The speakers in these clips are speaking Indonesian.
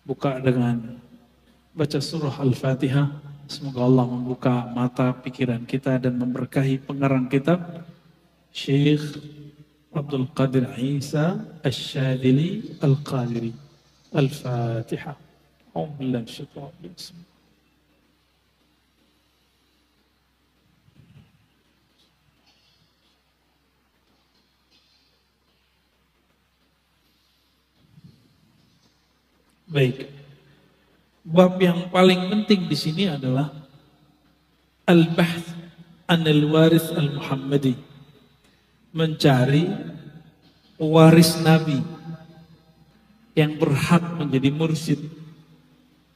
buka dengan baca surah Al-Fatihah. Semoga Allah membuka mata pikiran kita dan memberkahi pengarang kitab Syekh Abdul Qadir Isa Asy-Syadzili Al-Qadiri. Al-Fatihah. Alhamdulillah. Baik. Bab yang paling penting di sini adalah al-bahth anil waris al-Muhammadi. Mencari waris Nabi yang berhak menjadi mursyid.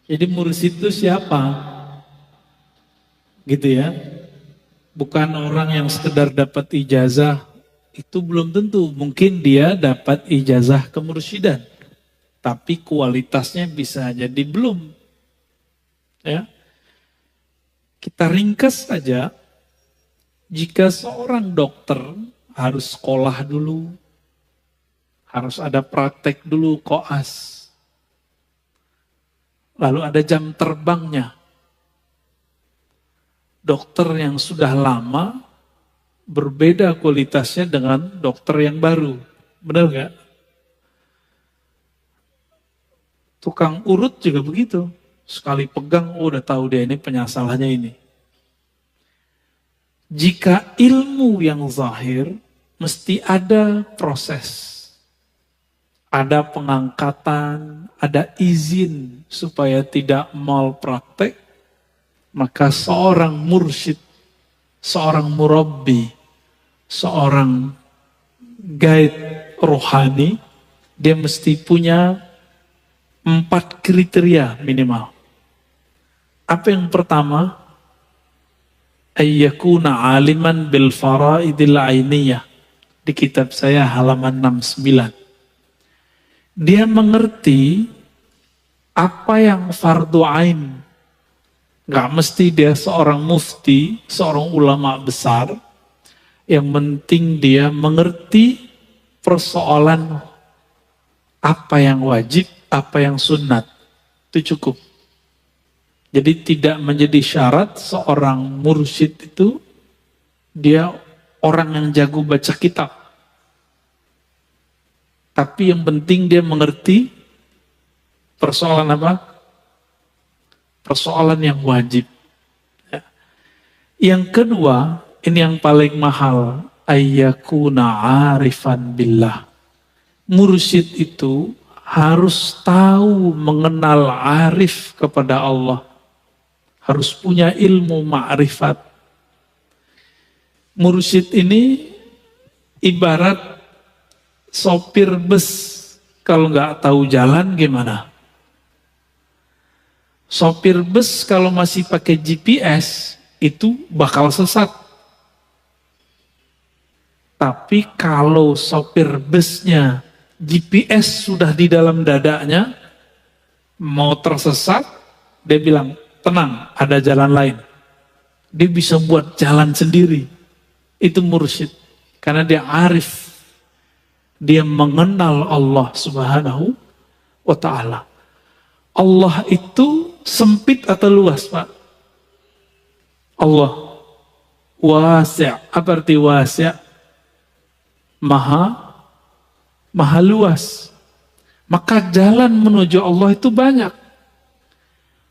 Jadi mursyid itu siapa? Gitu ya. Bukan orang yang sekedar dapat ijazah. Itu belum tentu. Mungkin dia dapat ijazah kemursyidan. Tapi kualitasnya bisa jadi belum. Ya. Kita ringkas saja, jika seorang dokter harus sekolah dulu, harus ada praktek dulu koas, lalu ada jam terbangnya. Dokter yang sudah lama berbeda kualitasnya dengan dokter yang baru, benar nggak? Tukang urut juga begitu. Sekali pegang, udah tahu dia ini penyasalannya ini. Jika ilmu yang zahir, mesti ada proses. Ada pengangkatan, ada izin supaya tidak malpraktek. Maka seorang mursyid, seorang murabbi, seorang guide rohani, dia mesti punya 4 kriteria minimal. Apa yang pertama? Ayyakuna aliman bil faraidil ainiyah. Di kitab saya halaman 69. Dia mengerti apa yang fardu ain. Gak mesti dia seorang mufti, seorang ulama besar. Yang penting dia mengerti persoalan apa yang wajib, apa yang sunat. Itu cukup. Jadi tidak menjadi syarat seorang mursyid itu dia orang yang jago baca kitab. Tapi yang penting dia mengerti persoalan apa? Persoalan yang wajib. Ya. Yang kedua, ini yang paling mahal, ayyakuna arifan billah. Mursyid itu harus tahu mengenal arif kepada Allah. Harus punya ilmu ma'rifat. Mursyid ini ibarat sopir bus. Kalau nggak tahu jalan gimana? Sopir bus kalau masih pakai GPS itu bakal sesat. Tapi kalau sopir busnya GPS sudah di dalam dadanya, mau tersesat, dia bilang, tenang, ada jalan lain. Dia bisa buat jalan sendiri. Itu mursyid. Karena dia arif. Dia mengenal Allah Subhanahu wa ta'ala. Allah itu sempit atau luas, Pak? Allah wasi'. Apa arti wasi'? Maha luas. Maka jalan menuju Allah itu banyak.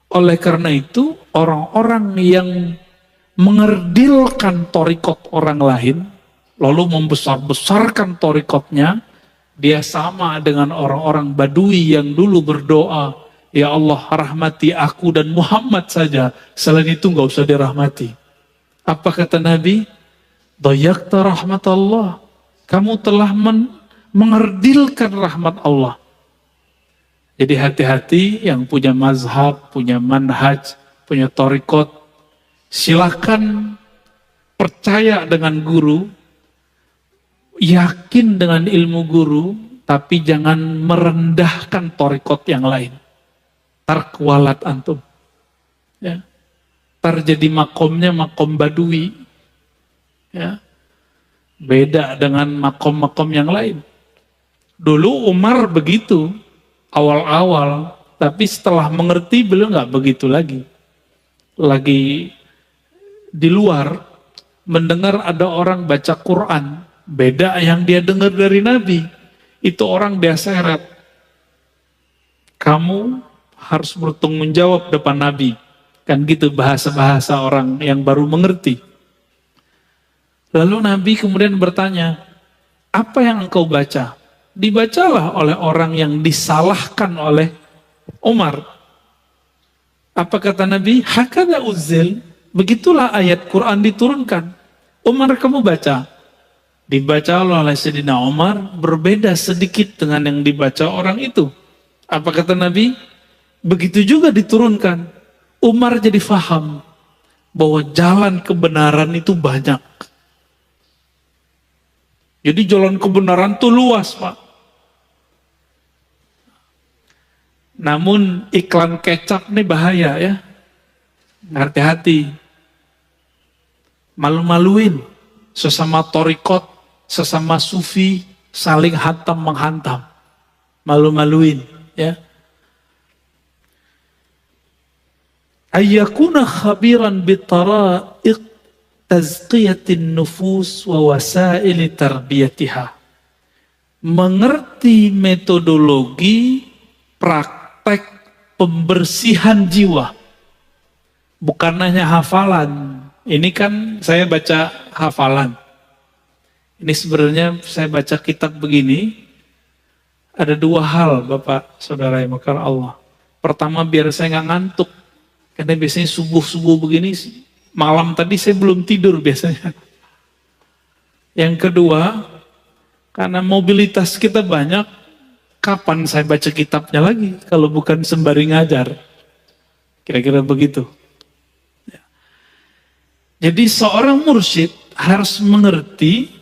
Oleh karena itu, orang-orang yang mengerdilkan torikot orang lain, lalu membesar-besarkan torikotnya, dia sama dengan orang-orang Badui yang dulu berdoa, ya Allah rahmati aku dan Muhammad saja, selain itu nggak usah dirahmati. Apa kata Nabi? Dayakta rahmat Allah. Kamu telah mengerdilkan rahmat Allah. Jadi hati-hati yang punya mazhab, punya manhaj, punya torikot. Silakan percaya dengan guru, yakin dengan ilmu guru, tapi jangan merendahkan torikot yang lain. Tar kualat antum. Ya. Tar jadi makomnya makom badui. Ya. Beda dengan makom-makom yang lain. Dulu Umar begitu. Awal-awal Tapi setelah mengerti beliau nggak begitu lagi. Lagi di luar mendengar ada orang baca Quran, beda yang dia dengar dari Nabi. Itu orang dia seret. Kamu harus bertanggung jawab depan Nabi. Kan gitu bahasa-bahasa orang yang baru mengerti. Lalu Nabi kemudian bertanya, apa yang engkau baca? Dibacalah oleh orang yang disalahkan oleh Umar. Apa kata Nabi? Hakada uzil. Begitulah ayat Quran diturunkan. Umar, kamu baca. Dibaca oleh Sayyidina Umar berbeda sedikit dengan yang dibaca orang itu. Apa kata Nabi? Begitu juga diturunkan. Umar jadi faham bahwa jalan kebenaran itu banyak. Jadi jalan kebenaran itu luas, Pak. Namun iklan kecap nih bahaya ya. Hati-hati. Malu-maluin. Sesama torikot, sesama sufi, saling hantam-menghantam. Malu-maluin ya. Ayyakuna khabiran bitara'iq tazqiyatin nufus wa wasaili tarbiyatiha. Mengerti metodologi praktek pembersihan jiwa. Bukan hanya hafalan. Ini kan saya baca hafalan. Ini sebenarnya saya baca kitab begini. Ada dua hal Bapak, Saudara yang makar Allah. Pertama biar saya nggak ngantuk. Karena biasanya subuh-subuh begini, malam tadi saya belum tidur biasanya. Yang kedua, karena mobilitas kita banyak, kapan saya baca kitabnya lagi kalau bukan sembari ngajar? Kira-kira begitu. Jadi seorang mursyid harus mengerti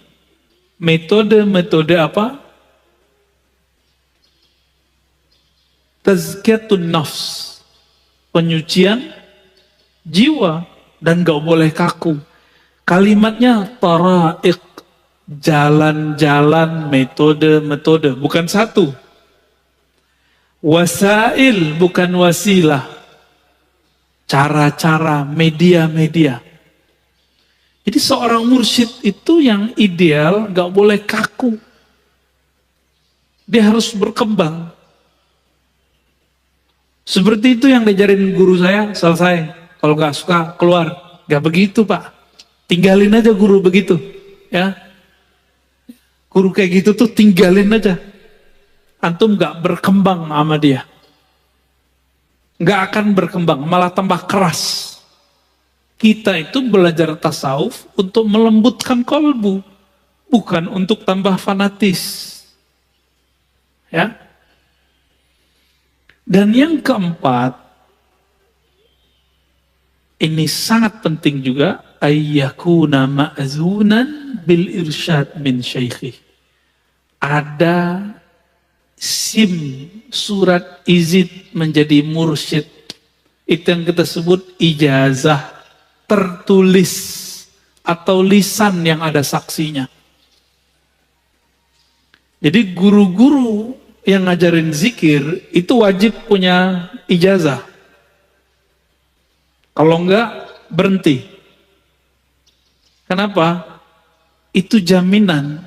metode-metode apa? Tazkiyatun nafs. Penyucian jiwa dan gak boleh kaku. Kalimatnya tara'iq, jalan-jalan, metode-metode, bukan satu. Wasail, bukan wasilah. Cara-cara, media-media. Jadi seorang mursyid itu yang ideal gak boleh kaku. Dia harus berkembang. Seperti itu yang diajarin guru saya, selesai. Kalau nggak suka, keluar. Nggak begitu, Pak. Tinggalin aja guru begitu. Ya. Guru kayak gitu tuh tinggalin aja. Antum nggak berkembang sama dia. Nggak akan berkembang, malah tambah keras. Kita itu belajar tasawuf untuk melembutkan kolbu. Bukan untuk tambah fanatis. Ya. Dan yang keempat, ini sangat penting juga, ayyakuna ma'zunan bil irsyad min syaikhi. Ada SIM, surat izin menjadi mursyid. Itu yang kita sebut ijazah tertulis atau lisan yang ada saksinya. Jadi guru-guru yang ngajarin zikir itu wajib punya ijazah. Kalau enggak, berhenti. Kenapa? Itu jaminan.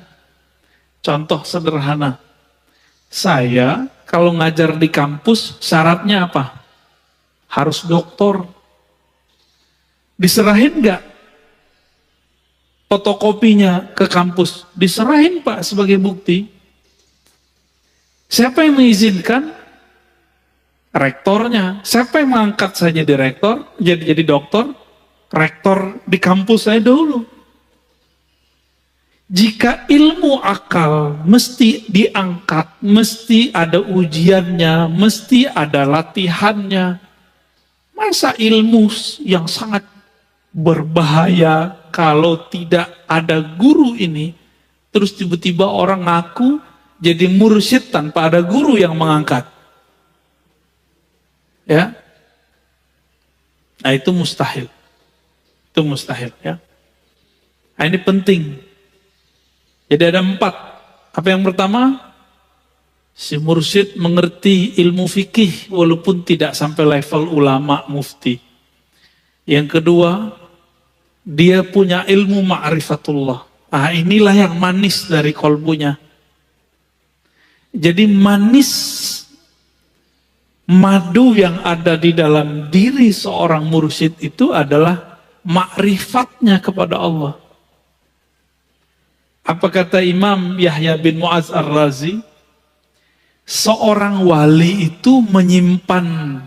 Contoh sederhana. Saya kalau ngajar di kampus syaratnya apa? Harus doktor. Diserahin enggak fotokopinya ke kampus? Diserahin Pak sebagai bukti. Siapa yang mengizinkan? Rektornya. Siapa yang mengangkat saya jadi rektor, jadi dokter? Rektor di kampus saya dulu. Jika ilmu akal mesti diangkat, mesti ada ujiannya, mesti ada latihannya. Masa ilmu yang sangat berbahaya kalau tidak ada guru ini, terus tiba-tiba orang ngaku jadi mursyid tanpa ada guru yang mengangkat. Ya. Nah itu mustahil. Itu mustahil ya. Nah ini penting. Jadi ada 4. Apa yang pertama? Si mursyid mengerti ilmu fikih walaupun tidak sampai level ulama mufti. Yang kedua, dia punya ilmu ma'rifatullah. Inilah yang manis dari kolbunya. Jadi manis madu yang ada di dalam diri seorang mursyid itu adalah ma'rifatnya kepada Allah. Apa kata Imam Yahya bin Mu'adz Ar-Razi? Seorang wali itu menyimpan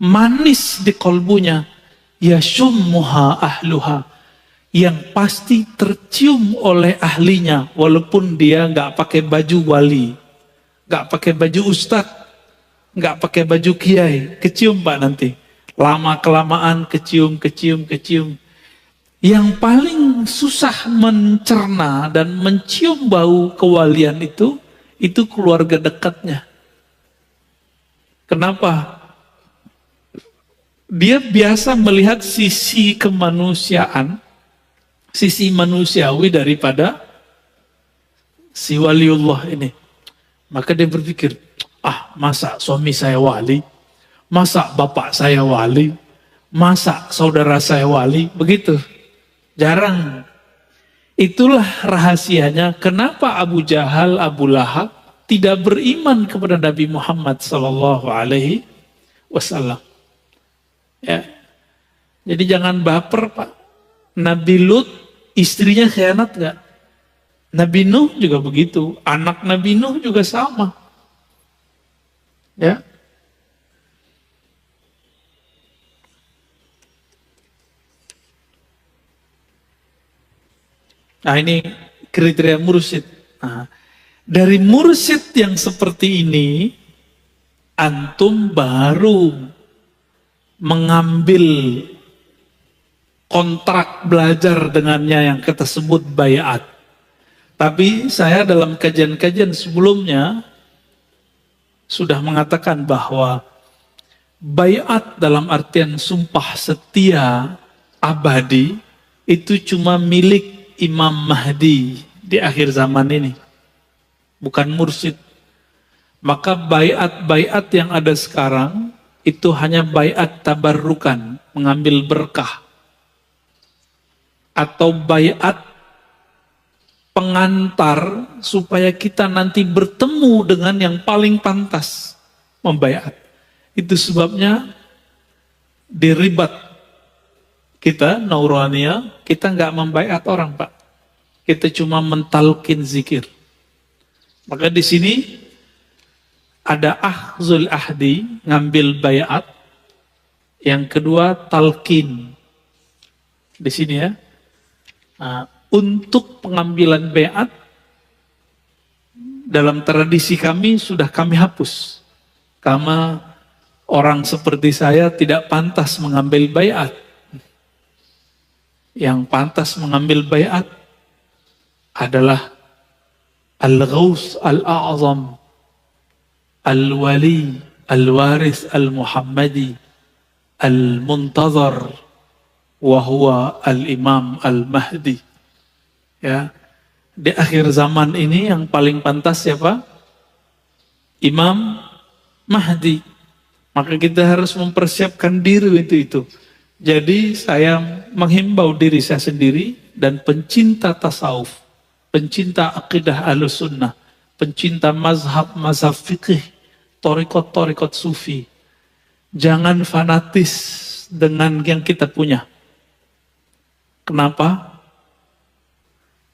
manis di kolbunya. Yashummuha ahluha. Yang pasti tercium oleh ahlinya. Walaupun dia nggak pakai baju wali. Nggak pakai baju ustadz. Nggak pakai baju kiai. Kecium Pak nanti. Lama-kelamaan kecium. Yang paling susah mencerna dan mencium bau kewalian itu keluarga dekatnya. Kenapa? Dia biasa melihat sisi kemanusiaan, sisi manusiawi daripada si waliullah ini. Maka dia berpikir, masa suami saya wali? Masa bapak saya wali? Masa saudara saya wali? Begitu. Jarang. Itulah rahasianya kenapa Abu Jahal, Abu Lahab tidak beriman kepada Nabi Muhammad sallallahu alaihi wasallam. Ya. Jadi jangan baper, Pak. Nabi Lut istrinya khianat gak? Nabi Nuh juga begitu. Anak Nabi Nuh juga sama. Ya. Nah, ini kriteria mursyid. Nah, dari mursyid yang seperti ini, antum baru mengambil kontrak belajar dengannya yang kita sebut bayat. Tapi saya dalam kajian-kajian sebelumnya sudah mengatakan bahwa bayat dalam artian sumpah setia abadi itu cuma milik Imam Mahdi di akhir zaman ini, bukan mursyid. Maka bayat-bayat yang ada sekarang itu hanya bayat tabarrukan, mengambil berkah. Atau bayat pengantar supaya kita nanti bertemu dengan yang paling pantas membayat. Itu sebabnya di ribat kita, Nauraniyah, kita nggak membayat orang, Pak. Kita cuma mentalkin zikir. Maka di sini ada akhzul ahdi, ngambil bayat. Yang kedua, talqin. Di sini ya. Nah, untuk pengambilan bayat, dalam tradisi kami sudah kami hapus. Karena orang seperti saya tidak pantas mengambil bayat. Yang pantas mengambil bayat adalah Al-Ghaus Al-A'zam, Al-Wali, Al-Waris Al-Muhammadi, Al-Muntazar, wa huwa Al-Imam Al-Mahdi. Ya, di akhir zaman ini yang paling pantas siapa? Imam Mahdi. Maka kita harus mempersiapkan diri itu. Jadi saya menghimbau diri saya sendiri dan pencinta tasawuf, pencinta akidah Ahlussunnah, pencinta mazhab fikih, torikot sufi. Jangan fanatis dengan yang kita punya. Kenapa?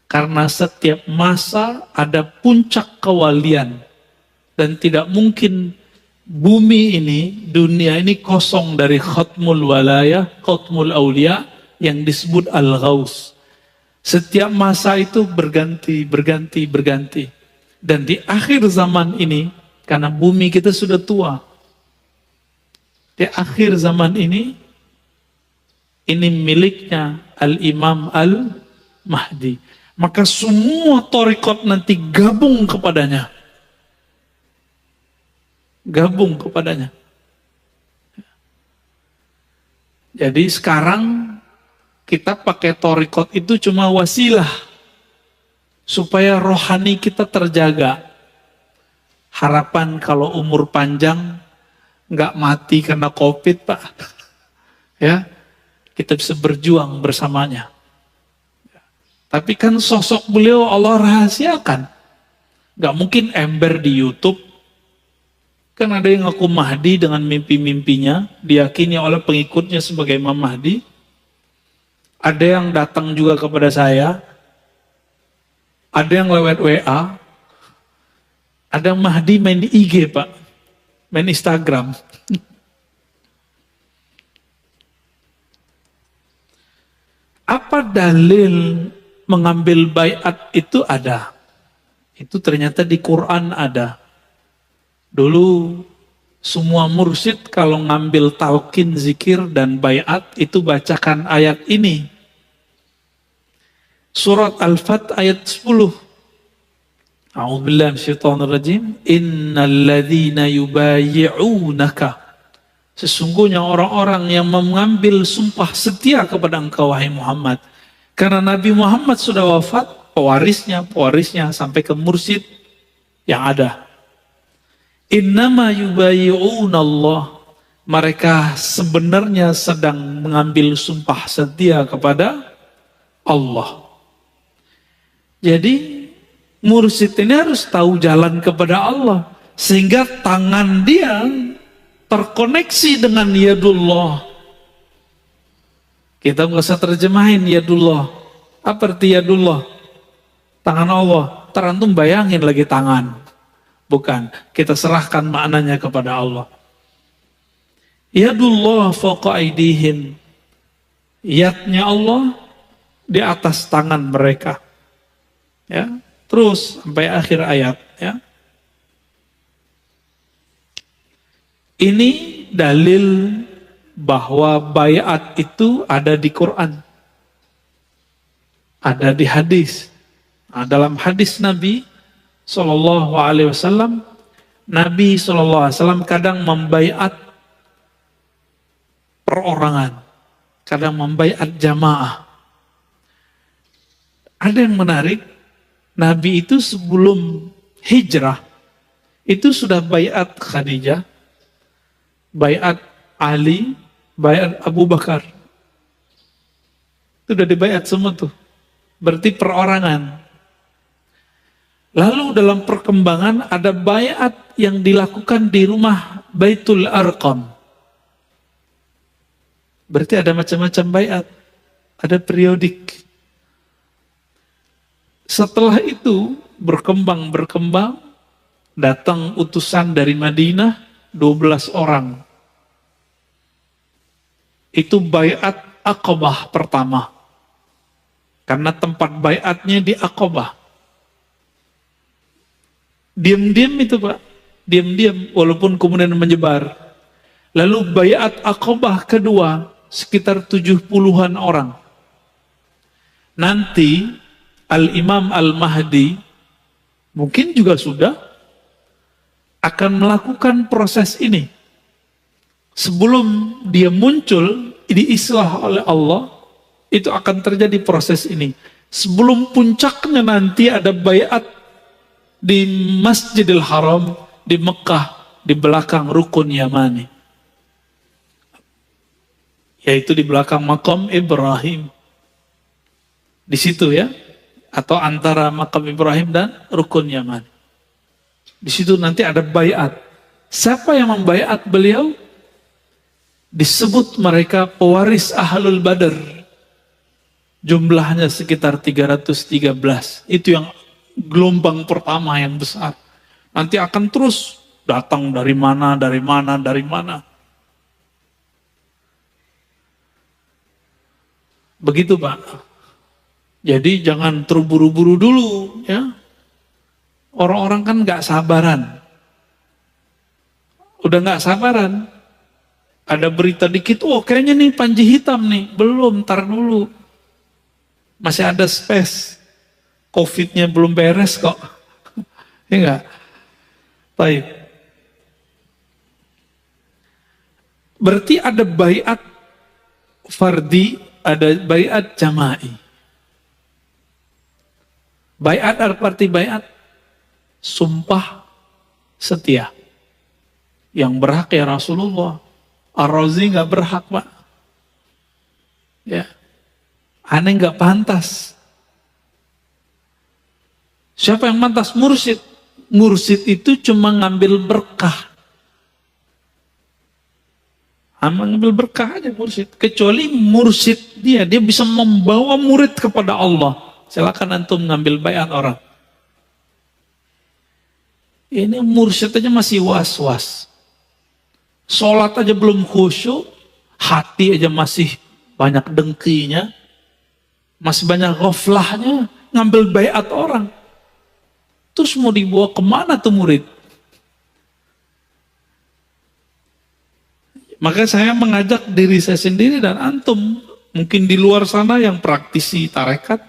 Karena setiap masa ada puncak kewalian. Dan tidak mungkin bumi ini, dunia ini kosong dari khatmul walayah, khatmul awliya yang disebut al-ghaus. Setiap masa itu berganti. Dan di akhir zaman ini, karena bumi kita sudah tua, di akhir zaman ini miliknya Al-Imam Al-Mahdi. Maka semua torikot nanti gabung kepadanya. Jadi sekarang kita pakai torikot itu cuma wasilah supaya rohani kita terjaga. Harapan kalau umur panjang, nggak mati karena COVID, Pak. Ya, kita bisa berjuang bersamanya. Tapi kan sosok beliau Allah rahasiakan. Nggak mungkin ember di YouTube. Kan ada yang ngaku Mahdi dengan mimpi-mimpinya, diyakini oleh pengikutnya sebagai Imam Mahdi. Ada yang datang juga kepada saya, ada yang lewat WA, ada yang Mahdi main di IG, Pak, main Instagram. Apa dalil mengambil baiat itu ada? Itu ternyata di Quran ada. Dulu semua mursyid kalau ngambil talqin, zikir, dan baiat itu bacakan ayat ini. Surat Al-Fat ayat 10. A'udzubillahi minasyaitonirrajim. Innal ladzina yubayyi'unaka. Sesungguhnya orang-orang yang mengambil sumpah setia kepada engkau wahai Muhammad. Karena Nabi Muhammad sudah wafat, pewarisnya sampai ke mursyid yang ada. Innama yubayyi'unallah. Mereka sebenarnya sedang mengambil sumpah setia kepada Allah. Jadi mursyid ini harus tahu jalan kepada Allah. Sehingga tangan dia terkoneksi dengan yadullah. Kita nggak usah terjemahin yadullah. Apa arti yadullah? Tangan Allah. Terantum bayangin lagi tangan. Bukan. Kita serahkan maknanya kepada Allah. Yadullah fawqa aydihim. Yadnya Allah di atas tangan mereka. Ya, terus sampai akhir ayat, ya. Ini dalil bahwa baiat itu ada di Quran, ada di hadis. Nah, dalam hadis Nabi SAW, Nabi SAW kadang membaiat perorangan, kadang membaiat jamaah. Ada yang menarik. Nabi itu sebelum hijrah, itu sudah baiat Khadijah, baiat Ali, baiat Abu Bakar. Itu udah dibaiat semua tuh. Berarti perorangan. Lalu dalam perkembangan ada baiat yang dilakukan di rumah Baitul Arqam. Berarti ada macam-macam baiat. Ada periodik. Setelah itu berkembang, datang utusan dari Madinah 12 orang. Itu baiat Aqabah pertama. Karena tempat baiatnya di Aqabah. Diam-diam itu, Pak. Diam-diam walaupun kemudian menyebar. Lalu baiat Aqabah kedua sekitar 70-an orang. Nanti Al-Imam Al-Mahdi mungkin juga sudah akan melakukan proses ini. Sebelum dia muncul, diislah oleh Allah, itu akan terjadi proses ini. Sebelum puncaknya nanti ada baiat di Masjidil Haram, di Mekah, di belakang Rukun Yamani. Yaitu di belakang makam Ibrahim. Di situ ya. Atau antara makam Ibrahim dan Rukun Yaman. Di situ nanti ada baiat. Siapa yang membaiat beliau? Disebut mereka pewaris Ahlul Badar. Jumlahnya sekitar 313. Itu yang gelombang pertama yang besar. Nanti akan terus datang dari mana. Begitu, Pak. Jadi jangan terburu-buru dulu, ya. Orang-orang kan nggak sabaran. Udah nggak sabaran. Ada berita dikit, oh kayaknya nih Panji hitam nih. Belum, ntar dulu. Masih ada space. COVID-nya belum beres kok. Ya enggak? Baik. Berarti ada baiat fardi, ada baiat jama'i. Baiat arti baiat sumpah setia. Yang berhak ya Rasulullah. Ar-Razi nggak berhak, Pak. Ya, aneh nggak pantas. Siapa yang pantas? Mursyid. Mursyid itu cuma ngambil berkah. Ngambil berkah aja mursyid. Kecuali mursyid dia bisa membawa murid kepada Allah. Silakan antum ngambil baiat orang. Ini mursyid aja masih was-was. Sholat aja belum khusyuk, hati aja masih banyak dengkinya, masih banyak ghaflahnya, ngambil baiat orang. Terus mau dibawa kemana tuh murid? Maka saya mengajak diri saya sendiri dan antum, mungkin di luar sana yang praktisi tarekat,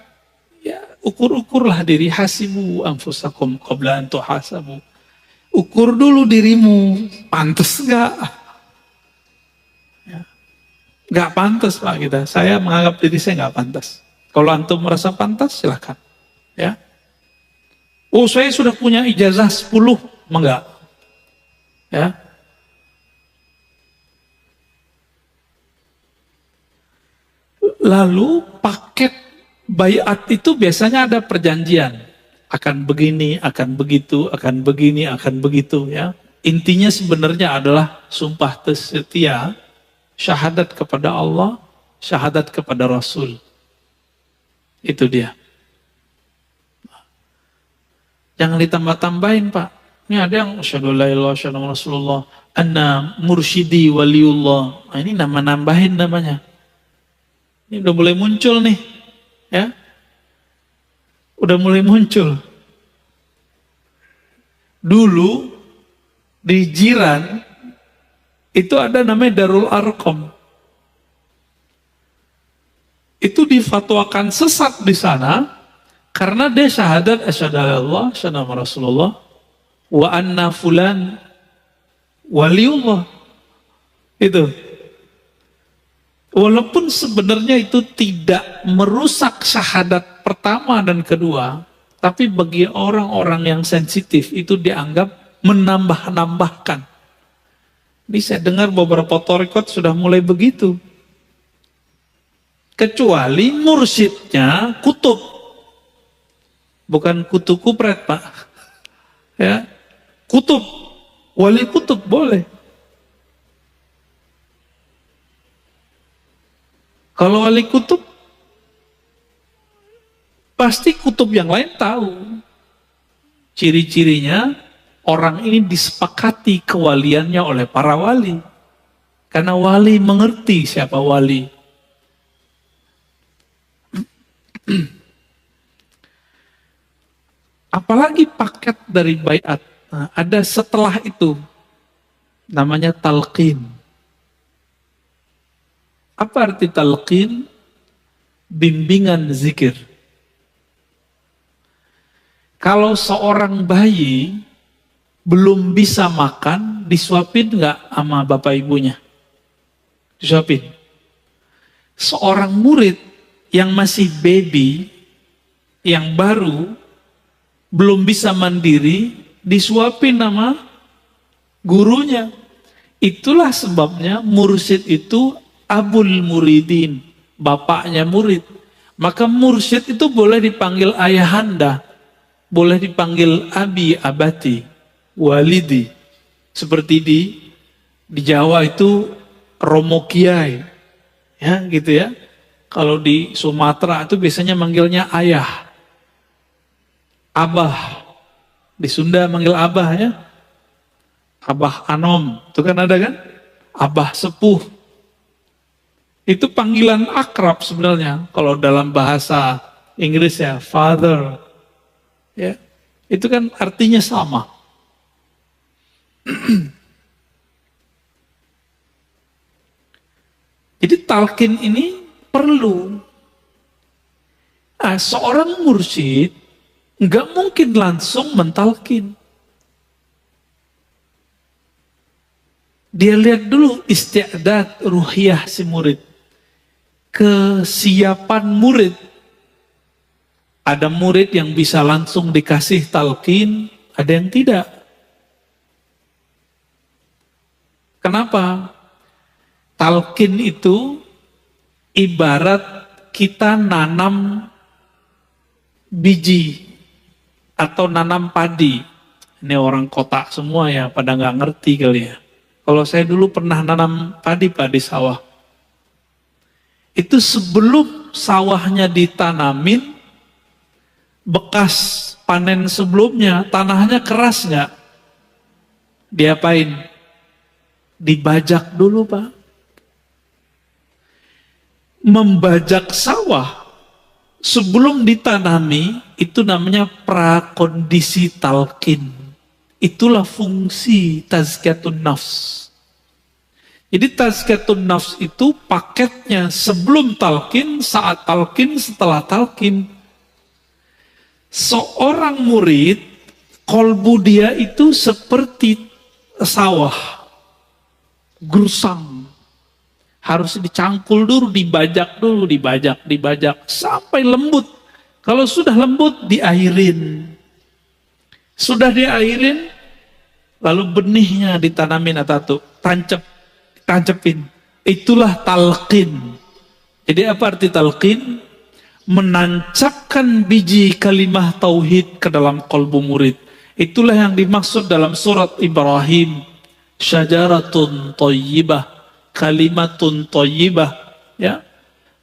ya ukur-ukurlah diri, hasibu anfusakum qabla an tuhasabu. Ukur dulu dirimu, pantas nggak? Ya. Nggak pantas Pak kita. Saya menganggap diri saya nggak pantas. Kalau antum merasa pantas, silahkan. Ya. Oh saya sudah punya ijazah 10, enggak. Ya. Lalu paket baiat itu biasanya ada perjanjian. Akan begini, akan begitu, akan begini, akan begitu ya. Intinya sebenarnya adalah sumpah setia, syahadat kepada Allah, syahadat kepada Rasul. Itu dia. Jangan ditambah-tambahin Pak. Ini ada yang asyhadu la ilaha illallah Rasulullah, anna mursyidi waliullah. Nah, ini nambahin namanya. Ini udah mulai muncul nih. Ya. Udah mulai muncul. Dulu di Jiran itu ada namanya Darul Arqam. Itu difatwakan sesat di sana karena dia syahadat asyhadu alla ilaha Rasulullah wa anna fulan waliullah. Itu. Walaupun sebenarnya itu tidak merusak syahadat pertama dan kedua, tapi bagi orang-orang yang sensitif itu dianggap menambah-nambahkan. Ini saya dengar beberapa thariqat sudah mulai begitu. Kecuali mursyidnya kutub. Bukan kutu kupret Pak. Ya, kutub. Wali kutub boleh. Kalau wali kutub, pasti kutub yang lain tahu. Ciri-cirinya, orang ini disepakati kewaliannya oleh para wali. Karena wali mengerti siapa wali. Apalagi paket dari baiat. Nah, ada setelah itu, namanya talqin. Apa arti talqin? Bimbingan zikir. Kalau seorang bayi belum bisa makan, disuapin nggak sama bapak ibunya? Disuapin. Seorang murid yang masih baby, yang baru, belum bisa mandiri, disuapin sama gurunya. Itulah sebabnya mursyid itu abul muridin, bapaknya murid. Maka mursyid itu boleh dipanggil ayahanda, boleh dipanggil abi, abati, walidi. Seperti di Jawa itu romo kiai, ya gitu ya. Kalau di Sumatera itu biasanya manggilnya ayah, abah. Di Sunda manggil abah ya, abah anom, itu kan ada kan, abah sepuh. Itu panggilan akrab sebenarnya. Kalau dalam bahasa Inggris ya, father. Ya, itu kan artinya sama. Jadi talqin ini perlu. Nah, seorang mursyid nggak mungkin langsung mentalkin. Dia lihat dulu istiadat ruhiyah si murid. Kesiapan murid. Ada murid yang bisa langsung dikasih talqin, ada yang tidak. Kenapa? Talqin itu ibarat kita nanam biji atau nanam padi. Ini orang kota semua ya, pada nggak ngerti kali ya. Kalau saya dulu pernah nanam padi di sawah. Itu sebelum sawahnya ditanamin, bekas panen sebelumnya, tanahnya keras nggak? Diapain? Dibajak dulu, Pak. Membajak sawah sebelum ditanami, itu namanya prakondisi talqin. Itulah fungsi tazkiyatun nafs. Jadi tazkiyatun nafs itu paketnya sebelum talqin, saat talqin, setelah talqin. Seorang murid, kolbu dia itu seperti sawah, gersang. Harus dicangkul dulu, dibajak, sampai lembut. Kalau sudah lembut, diairin. Sudah diairin, lalu benihnya ditanamin atau tancepin. Itulah talqin. Jadi apa arti talqin? Menancapkan biji kalimah tauhid ke dalam kolbu murid. Itulah yang dimaksud dalam surat Ibrahim. Syajaratun thayyibah, kalimatun thayyibah, ya,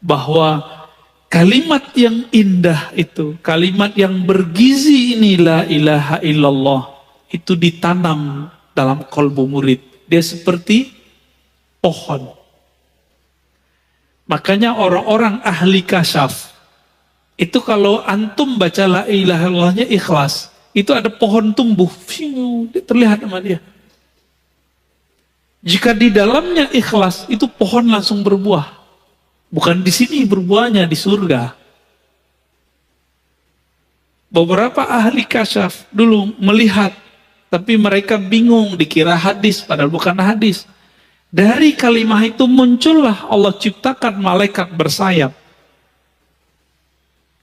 bahwa kalimat yang indah itu, kalimat yang bergizi ini, la ilaha illallah, itu ditanam dalam kolbu murid. Dia seperti pohon. Makanya orang-orang ahli kasyaf itu kalau antum baca la ilaha illallahnya ikhlas, itu ada pohon tumbuh, terlihat sama dia. Jika di dalamnya ikhlas, itu pohon langsung berbuah. Bukan di sini berbuahnya, di surga. Beberapa ahli kasyaf dulu melihat, tapi mereka bingung, dikira hadis, padahal bukan hadis. Dari kalimah itu muncullah Allah ciptakan malaikat bersayap.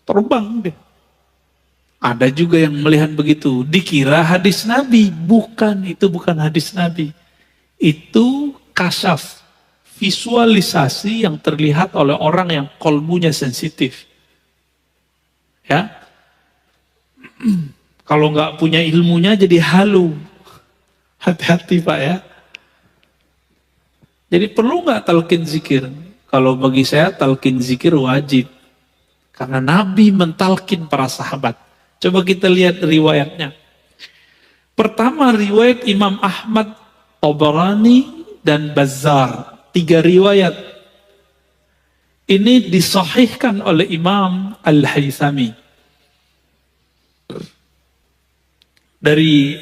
Terbang dia. Ada juga yang melihat begitu, dikira hadis Nabi. Bukan, itu bukan hadis Nabi. Itu kasyaf, visualisasi yang terlihat oleh orang yang kolbunya sensitif. Ya, kalau nggak punya ilmunya jadi halu. Hati-hati Pak ya. Jadi perlu nggak talqin zikir? Kalau bagi saya talqin zikir wajib. Karena Nabi mentalkin para sahabat. Coba kita lihat riwayatnya. Pertama riwayat Imam Ahmad, Tabarani, dan Bazzar. 3 riwayat. Ini disahihkan oleh Imam Al-Haythami. Dari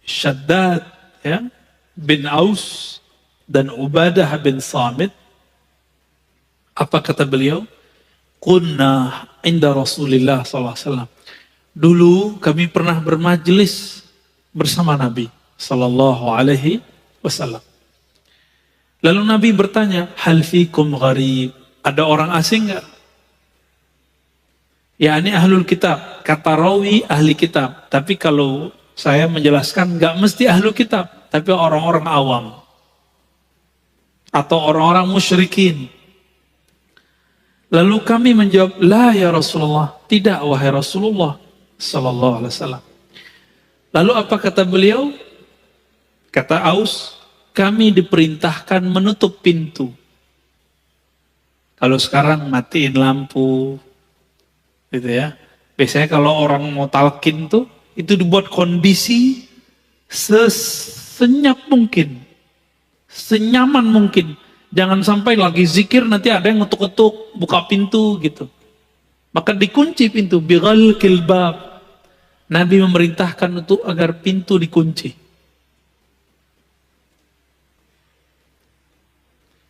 Shaddad ya, bin Aus dan Ubadah bin Samit. Apa kata beliau? Kunna inda Rasulillah SAW. Dulu kami pernah bermajlis bersama Nabi Sallallahu Alaihi Wasallam. Lalu Nabi bertanya, hal fikum gharib? Ada orang asing nggak? Ya ini ahlul kitab. Kata rawi ahli kitab. Tapi kalau saya menjelaskan nggak mesti ahlul kitab, tapi orang-orang awam atau orang-orang musyrikin. Lalu kami menjawab, la ya Rasulullah, tidak wahai Rasulullah Sallallahu Alaihi Wasallam. Lalu apa kata beliau? Kata Aus, kami diperintahkan menutup pintu. Kalau sekarang matiin lampu, gitu ya. Biasanya kalau orang mau talqin tuh, itu dibuat kondisi sesenyap mungkin, senyaman mungkin. Jangan sampai lagi zikir nanti ada yang ngetuk-ngetuk, buka pintu gitu. Maka dikunci pintu, bighal kilbab. Nabi memerintahkan untuk agar pintu dikunci.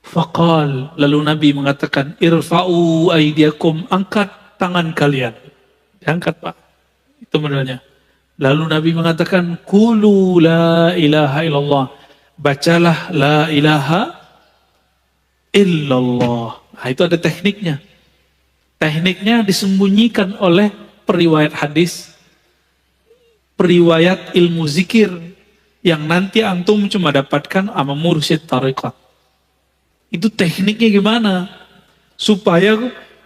Faqal, lalu Nabi mengatakan, irfa'u aydiyakum, angkat tangan kalian. Diangkat Pak, itu modelnya. Lalu Nabi mengatakan, qulu la ilaha illallah, bacalah la ilaha illallah. Nah, itu ada tekniknya. Tekniknya disembunyikan oleh periwayat hadis, periwayat ilmu zikir. Yang nanti antum cuma dapatkan sama mursyid tarekat. Itu tekniknya gimana? Supaya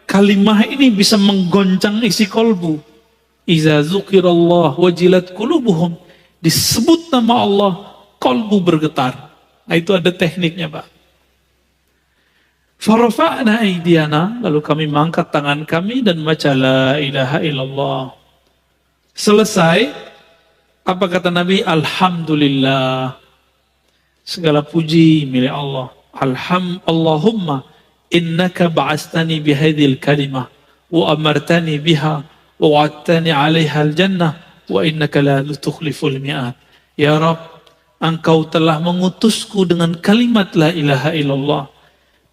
kalimah ini bisa menggoncang isi kolbu. Iza zukirallah wajilat qulubuhum. Disebut nama Allah, kolbu bergetar. Nah, itu ada tekniknya, Pak. Farafa'na aydiyana, lalu kami mengangkat tangan kami dan baca la ilaha illallah. Selesai, apa kata Nabi? Alhamdulillah. Segala puji milik Allah. Allahumma innaka ba'astani bihadhil kalimah wa amartani biha wa wa'adtani 'alaiha al-jannah wa innaka la tukhliful mi'ad. Ya Rabb, Engkau telah mengutusku dengan kalimat la ilaha illallah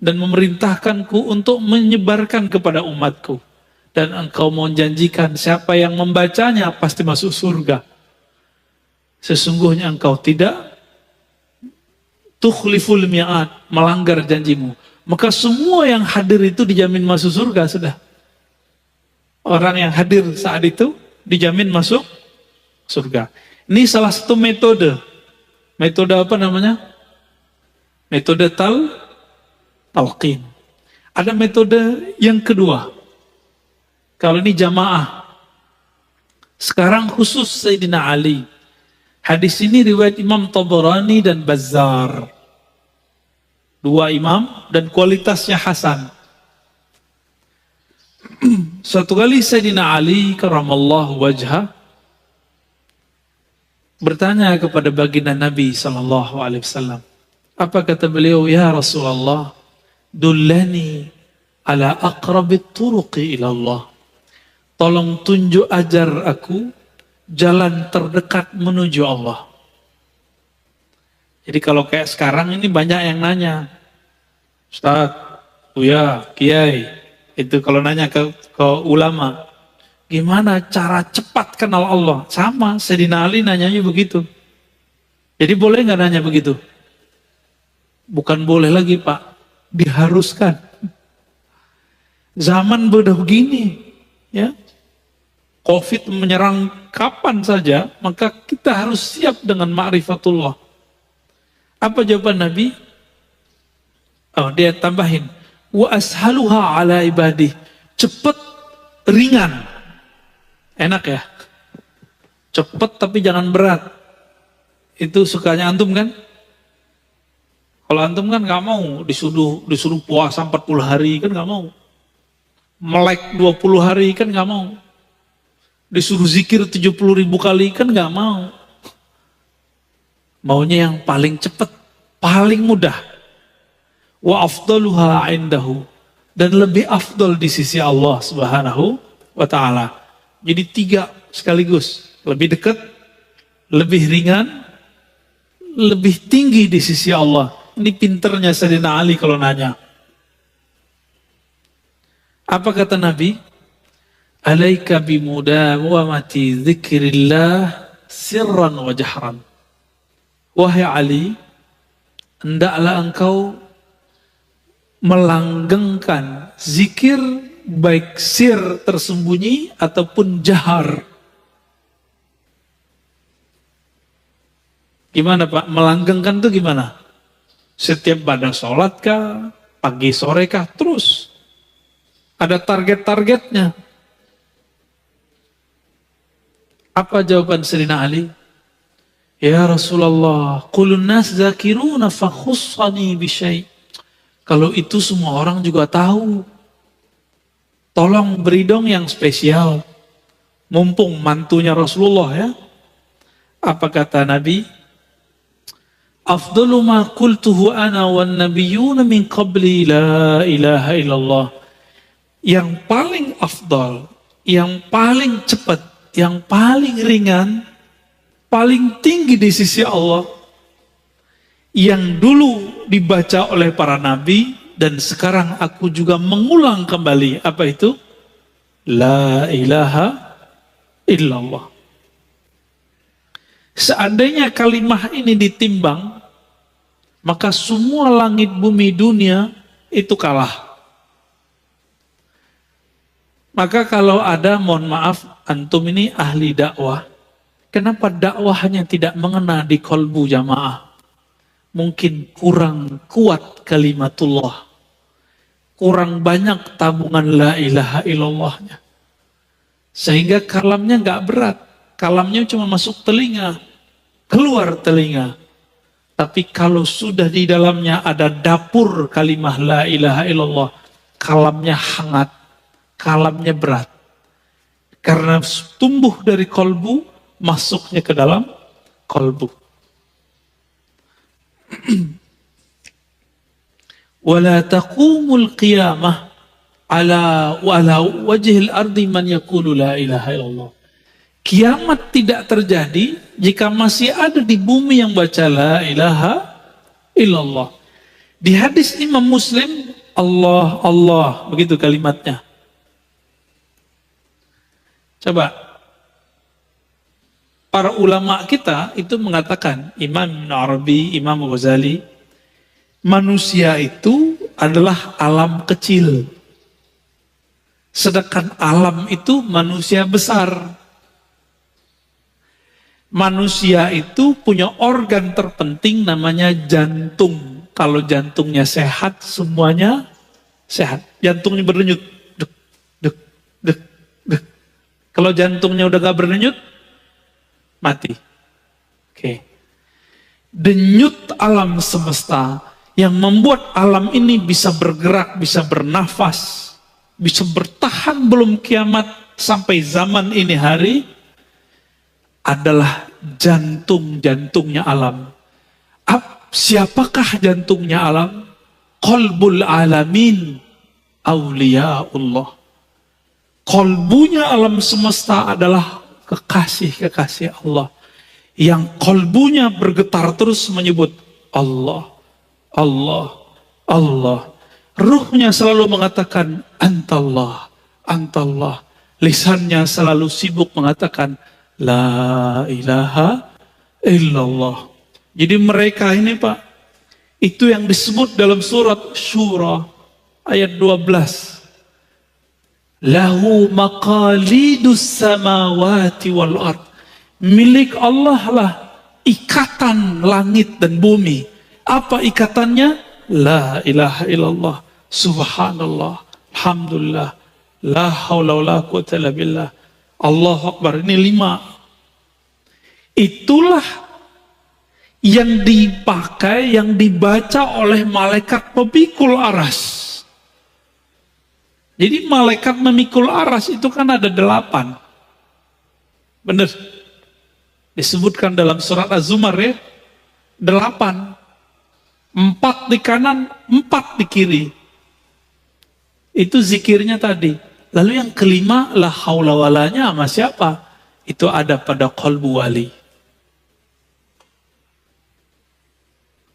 dan memerintahkanku untuk menyebarkan kepada umatku. Dan Engkau mau janjikan siapa yang membacanya pasti masuk surga. Sesungguhnya Engkau tidak tukhliful mi'ad, melanggar janjimu. Maka semua yang hadir itu dijamin masuk surga sudah. Orang yang hadir saat itu dijamin masuk surga. Ini salah satu metode. Metode apa namanya? Metode talqin. Ada metode yang kedua. Kalau ini jamaah. Sekarang khusus Sayyidina Ali. Hadis ini riwayat Imam Tabarani dan Bazzar. Dua imam dan kualitasnya hasan. Suatu kali Sayyidina Ali karramallahu wajhah bertanya kepada baginda Nabi SAW. Apa kata beliau? Ya Rasulullah, dullani ala aqrabit turuqi ilallah. Tolong tunjuk ajar aku jalan terdekat menuju Allah. Jadi kalau kayak sekarang ini banyak yang nanya, Ustaz, Buya, Kiai, itu kalau nanya ke ulama, gimana cara cepat kenal Allah? Sama, Sayyidina Ali nanyanya begitu. Jadi boleh nggak nanya begitu? Bukan boleh lagi Pak, diharuskan. Zaman udah begini, ya. Covid menyerang kapan saja, maka kita harus siap dengan ma'rifatullah. Apa jawaban Nabi? Oh, dia tambahin, wa ashaluha ala ibadih. Cepat, ringan. Enak ya? Cepat tapi jangan berat. Itu sukanya antum kan? Kalau antum kan gak mau disuruh puasa 40 hari kan gak mau. Melek 20 hari kan gak mau. Disuruh zikir 70.000 kali kan gak mau. Maunya yang paling cepat, paling mudah. Wa afdaluha indahu, dan lebih afdal di sisi Allah Subhanahu wa ta'ala. Jadi 3 sekaligus, lebih dekat, lebih ringan, lebih tinggi di sisi Allah. Ini pinternya Sayyidina Ali kalau nanya. Apa kata Nabi? Alaika bimudawamati dzikrillah sirran wa jahran. Wahai Ali, hendaklah engkau melanggengkan zikir baik sir tersembunyi ataupun jahar. Gimana Pak? Melanggengkan itu gimana? Setiap pada sholat kah? Pagi sore kah? Terus. Ada target-targetnya. Apa jawaban Sayyidina Ali? Ya Rasulullah, qulun nas zakiruna fakhussani bisyai. Kalau itu semua orang juga tahu. Tolong beri dong yang spesial. Mumpung mantunya Rasulullah ya. Apa kata Nabi? Afdalu ma qultuhu ana wan nabiyyuna min qabli la ilaha illallah. Yang paling afdal, yang paling cepat, yang paling ringan, paling tinggi di sisi Allah, yang dulu dibaca oleh para nabi dan sekarang aku juga mengulang kembali. Apa itu? La ilaha illallah. Seandainya kalimah ini ditimbang, maka semua langit bumi dunia itu kalah. Maka kalau ada, mohon maaf, antum ini ahli dakwah, Kenapa dakwahnya tidak mengena di kolbu jamaah? Mungkin kurang kuat kalimatullah. Kurang banyak tabungan la ilaha illallahnya. Sehingga kalamnya nggak berat. Kalamnya cuma masuk telinga, keluar telinga. Tapi kalau sudah di dalamnya ada dapur kalimah la ilaha illallah, kalamnya hangat, kalamnya berat. Karena tumbuh dari kolbu, masuknya ke dalam kolbu. Wala taqumul qiyamah ala wajhil ardi man yaqulu la ilaha illallah. Kiamat tidak terjadi jika masih ada di bumi yang baca la ilaha illallah. Di hadis Imam Muslim, Allah, Allah, begitu kalimatnya. Coba, para ulama kita itu mengatakan, Imam Ibn Arabi, Imam Ghazali, manusia itu adalah alam kecil. Sedangkan alam itu manusia besar. Manusia itu punya organ terpenting namanya jantung. Kalau jantungnya sehat, semuanya sehat. Jantungnya berdenyut. Dek, dek, dek, dek. Kalau jantungnya udah gak berdenyut, mati. Oke. Denyut alam semesta yang membuat alam ini bisa bergerak, bisa bernafas, bisa bertahan belum kiamat sampai zaman ini hari, adalah jantung-jantungnya alam. Siapakah jantungnya alam? Qalbul alamin awliyaullah. Qalbunya alam semesta adalah kekasih-kekasih Allah. Yang qalbunya bergetar terus menyebut Allah, Allah, Allah. Ruhnya selalu mengatakan Antallah, Antallah. Lisannya selalu sibuk mengatakan La ilaha illallah. Jadi mereka ini Pak, itu yang disebut dalam surat Syura ayat 12. Lahu maqalidus samawati wal ard. Milik Allah lah ikatan langit dan bumi. Apa ikatannya? La ilaha illallah. Subhanallah. Alhamdulillah. La haula wa la quwwata illa billah. Allahu Akbar. Ini 5. Itulah yang dipakai, yang dibaca oleh malaikat pemikul aras. Jadi malaikat memikul aras itu kan ada 8. Benar. Disebutkan dalam surat Az-Zumar ya. 8. 4 di kanan, 4 di kiri. Itu zikirnya tadi. Lalu yang kelima, la haula walanya sama siapa? Itu ada pada qalbu wali.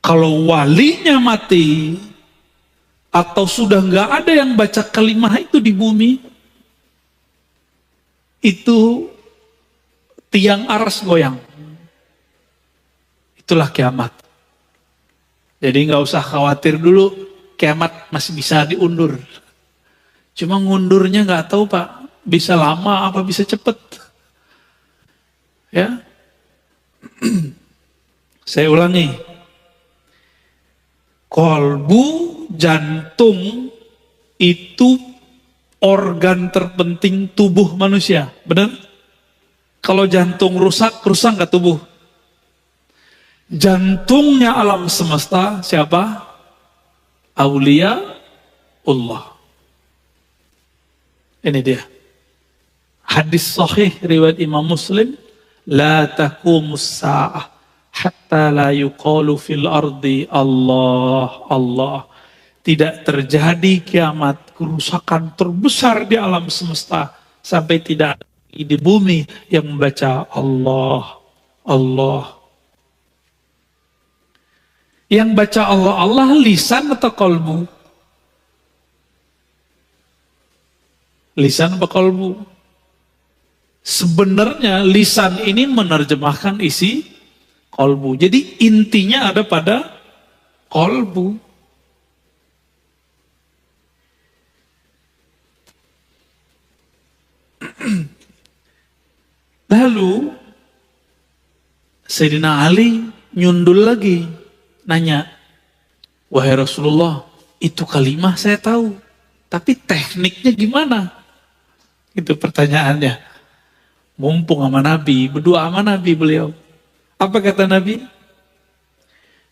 Kalau walinya mati, atau sudah nggak ada yang baca kalimah itu di bumi, itu tiang aras goyang. Itulah kiamat. Jadi nggak usah khawatir dulu, kiamat masih bisa diundur. Cuma ngundurnya nggak tahu Pak, bisa lama apa bisa cepet. Ya, saya ulangi. Kolbu, jantung itu organ terpenting tubuh manusia, benar? Kalau jantung rusak, rusak nggak tubuh? Jantungnya alam semesta siapa? Aulia Allah. Ini dia. Hadis sahih riwayat Imam Muslim, la taqumus sa'ah hatta la yuqalu fil ardi Allah Allah. Tidak terjadi kiamat, kerusakan terbesar di alam semesta sampai tidak di bumi yang membaca Allah Allah. Yang baca Allah Allah lisan atau kolbu? Lisan atau kolbu? Sebenarnya lisan ini menerjemahkan isi kolbu. Jadi intinya ada pada kolbu. Lalu Sayyidina Ali nyundul lagi, nanya, wahai Rasulullah, itu kalimah saya tahu, tapi tekniknya gimana? Itu pertanyaannya. Mumpung sama Nabi, berdua sama Nabi beliau. Apa kata Nabi?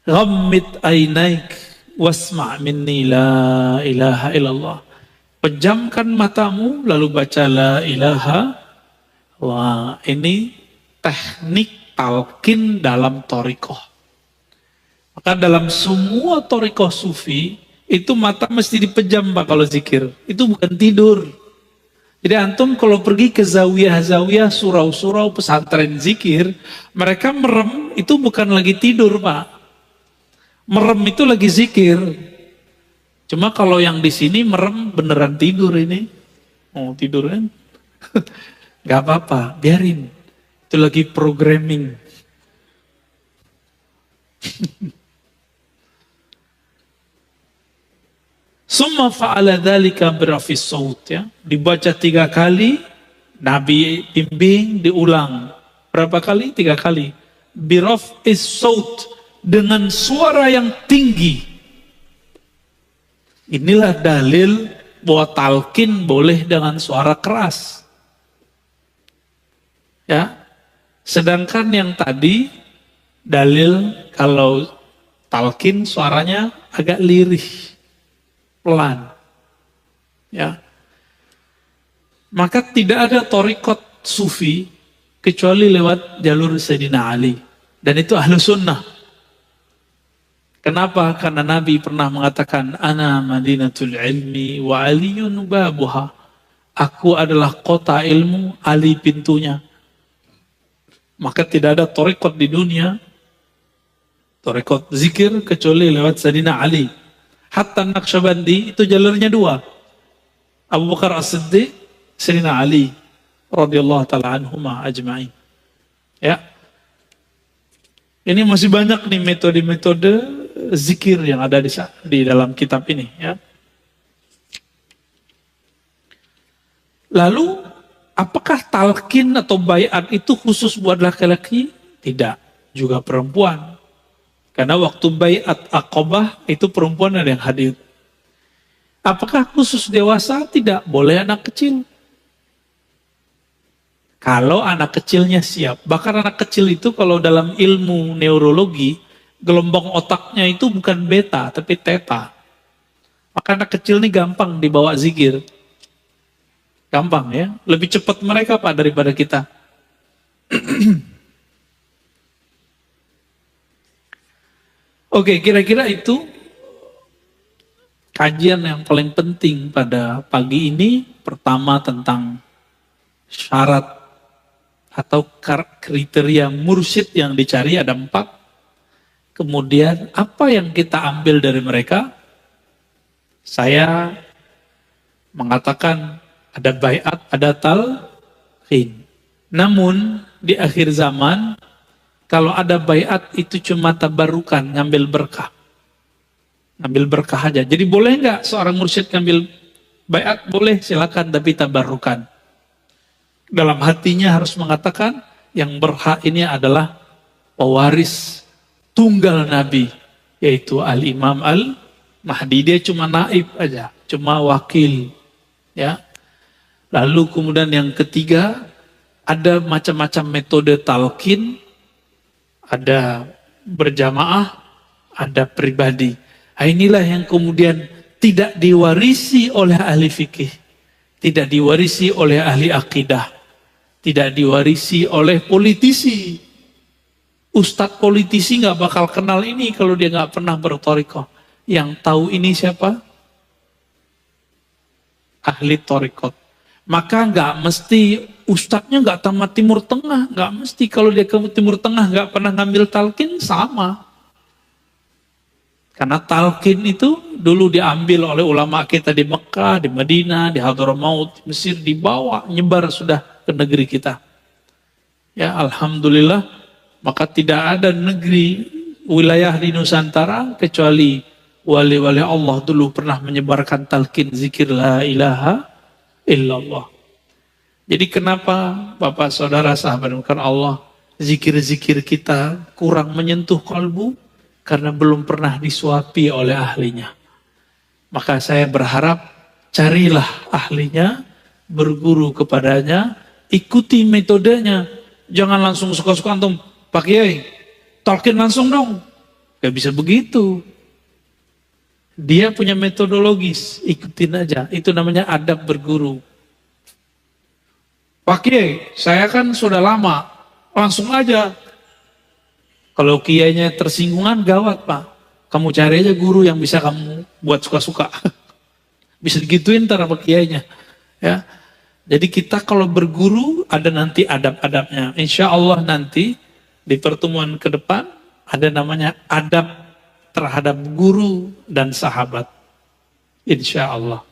Ghammid ainaik wasma' minni la ilaha illallah. Pejamkan matamu lalu baca la ilaha. Wah, ini teknik talqin dalam thariqah. Maka dalam semua thariqah sufi itu mata mesti dipejam Pak kalau zikir. Itu bukan tidur. Jadi antum kalau pergi ke zawiyah-zawiyah, surau-surau, pesantren zikir, mereka merem itu bukan lagi tidur Pak. Merem itu lagi zikir. Cuma kalau yang di sini merem beneran tidur ini. Oh tidur kan? Gak apa-apa, biarin. Itu lagi programming. Summa fa'ala dzalika birafis saut ya. Dibaca 3 kali, Nabi bimbing, diulang. Berapa kali? 3 kali. Birafis saut, dengan suara yang tinggi. Inilah dalil bahwa talqin boleh dengan suara keras. Ya. Sedangkan yang tadi dalil kalau talqin suaranya agak lirih, pelan. Ya. Maka tidak ada thariqat sufi kecuali lewat jalur Sayyidina Ali. Dan itu ahlu sunnah. Kenapa? Karena Nabi pernah mengatakan, Ana madinatul ilmi wa aliyun babuha. Aku adalah kota ilmu, Ali pintunya. Maka tidak ada thariqat di dunia, thariqat zikir kecuali lewat Sayyidina Ali. Hatta Naqsyabandi itu jalurnya 2. Abu Bakar As-Siddiq, Sayyidina Ali radhiyallahu taala anhuma ajma'in. Ya. Ini masih banyak nih metode-metode zikir yang ada di dalam kitab ini ya. Lalu apakah talqin atau baiat itu khusus buat laki-laki? Tidak, juga perempuan. Karena waktu baiat Aqabah itu perempuan ada yang hadir. Apakah khusus dewasa? Tidak, boleh anak kecil. Kalau anak kecilnya siap. Bahkan anak kecil itu kalau dalam ilmu neurologi, gelombang otaknya itu bukan beta, tapi theta. Maka anak kecil ini gampang dibawa zikir. Gampang ya. Lebih cepat mereka Pak daripada kita. Oke, kira-kira itu kajian yang paling penting pada pagi ini. Pertama tentang syarat atau kriteria mursyid yang dicari ada 4. Kemudian apa yang kita ambil dari mereka? Saya mengatakan ada baiat, ada talqin. Namun di akhir zaman kalau ada baiat itu cuma tabarukan, ngambil berkah. Ngambil berkah aja. Jadi boleh nggak seorang mursyid ngambil baiat? Boleh, silakan, tapi tabarukan. Dalam hatinya harus mengatakan yang berhak ini adalah pewaris tunggal Nabi, yaitu Al-Imam Al-Mahdi. Dia cuma naib aja, cuma wakil. Ya. Lalu kemudian yang ketiga, ada macam-macam metode talqin, ada berjamaah, ada pribadi. Nah, inilah yang kemudian tidak diwarisi oleh ahli fikih, tidak diwarisi oleh ahli akidah, tidak diwarisi oleh politisi. Ustadz politisi nggak bakal kenal ini kalau dia nggak pernah berthariqah. Yang tahu ini siapa? Ahli thariqat. Maka nggak mesti ustadznya nggak tamat Timur Tengah, nggak mesti. Kalau dia ke Timur Tengah nggak pernah ngambil talqin, sama. Karena talqin itu dulu diambil oleh ulama kita di Mekah, di Madinah, di Hadramaut, di Mesir, dibawa, nyebar sudah ke negeri kita. Ya, alhamdulillah, maka tidak ada negeri, wilayah di Nusantara kecuali wali-wali Allah dulu pernah menyebarkan talqin zikir la ilaha illallah. Jadi kenapa Bapak Saudara sahabat Allah zikir-zikir kita kurang menyentuh kalbu karena belum pernah disuapi oleh ahlinya. Maka saya berharap carilah ahlinya, berguru kepadanya, ikuti metodenya. Jangan langsung suka-suka antum, Pak Kiai, talkin langsung dong. Gak bisa begitu. Dia punya metodologis, ikutin aja. Itu namanya adab berguru. Pak Kiai, saya kan sudah lama, langsung aja. Kalau kiainya tersinggungan, gawat Pak. Kamu cari aja guru yang bisa kamu buat suka-suka. Bisa digituin ntar sama kiainya. Ya. Jadi kita kalau berguru ada nanti adab-adabnya. Insya Allah nanti di pertemuan ke depan ada namanya adab terhadap guru dan sahabat. Insya Allah.